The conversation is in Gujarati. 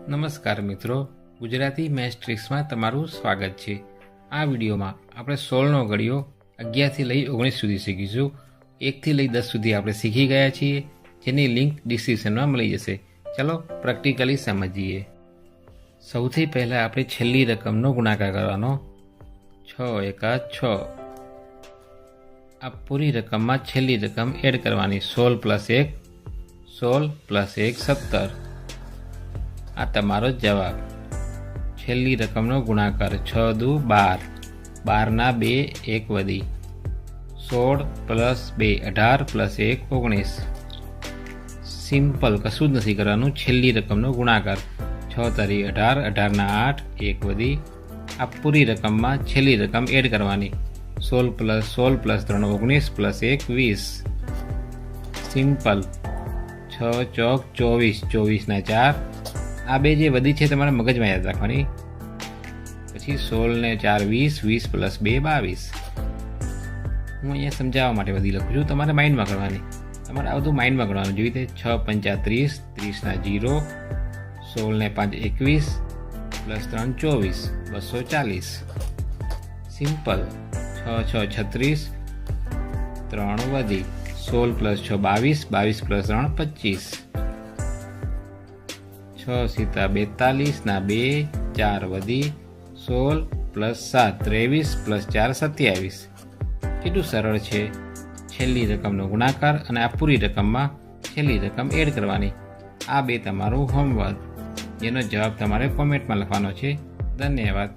નમસ્કાર મિત્રો, ગુજરાતી મેથ્સ તમારું સ્વાગત છે। આ વિડીયોમાં આપણે 16નો ઘડિયો 11થી લઈ 19 સુધી શીખીશું। 1થી લઈ 10 સુધી આપણે શીખી ગયા છીએ, જેની લિંક ડિસ્ક્રિપ્શનમાં મળી જશે। ચલો પ્રેક્ટિકલી સમજીએ। સૌથી પહેલાં આપણે છેલ્લી રકમનો ગુણાકાર કરવાનો। 6 એકા 6। આ પૂરી રકમમાં છેલ્લી રકમ એડ કરવાની। 16 + 1 16 + 1 17। આ તમારો જવાબ। છેલ્લી રકમનો ગુણાકાર 6 દુ 12, 12ના 2 1 વધી, 16 + 2 18 + 1 19। સિમ્પલ, કશું જ નથી કરવાનું। છેલ્લી રકમનો ગુણાકાર 6 તારી 18, 18ના 8 1 વધી। આ પૂરી રકમમાં છેલ્લી રકમ એડ કરવાની। 16 + 3 19 + 1 20। સિમ્પલ। 6 ચોક 24, 24ના 4। આ બે જે વધી છે તમારે મગજમાં યાદ રાખવાની। પછી 16 ને 4 20, 20 + 2 22। હું અહીંયા સમજાવવા માટે વધી લખું છું, તમારે માઇન્ડમાં કરવાની। તમારે આ બધું માઇન્ડમાં કરવાનું। જેવી રીતે 6 પંચા 30, 30ના 0, 16 ને 5 21 + 3 24 240। સિમ્પલ। 6 6 36, 3 વધી, 16 + 6 22, 22 + 3 25। 6 સીતા 42 ના 2 4 વધી, 16 + 7 23 + 4 27। કેટલું સરળ છે। છેલ્લી રકમનો ગુણાકાર અને આ પૂરી રકમમાં છેલ્લી રકમ એડ કરવાની। આ બે તમારું હોમવર્ક, જેનો જવાબ તમારે કોમેન્ટમાં લખવાનો છે। ધન્યવાદ।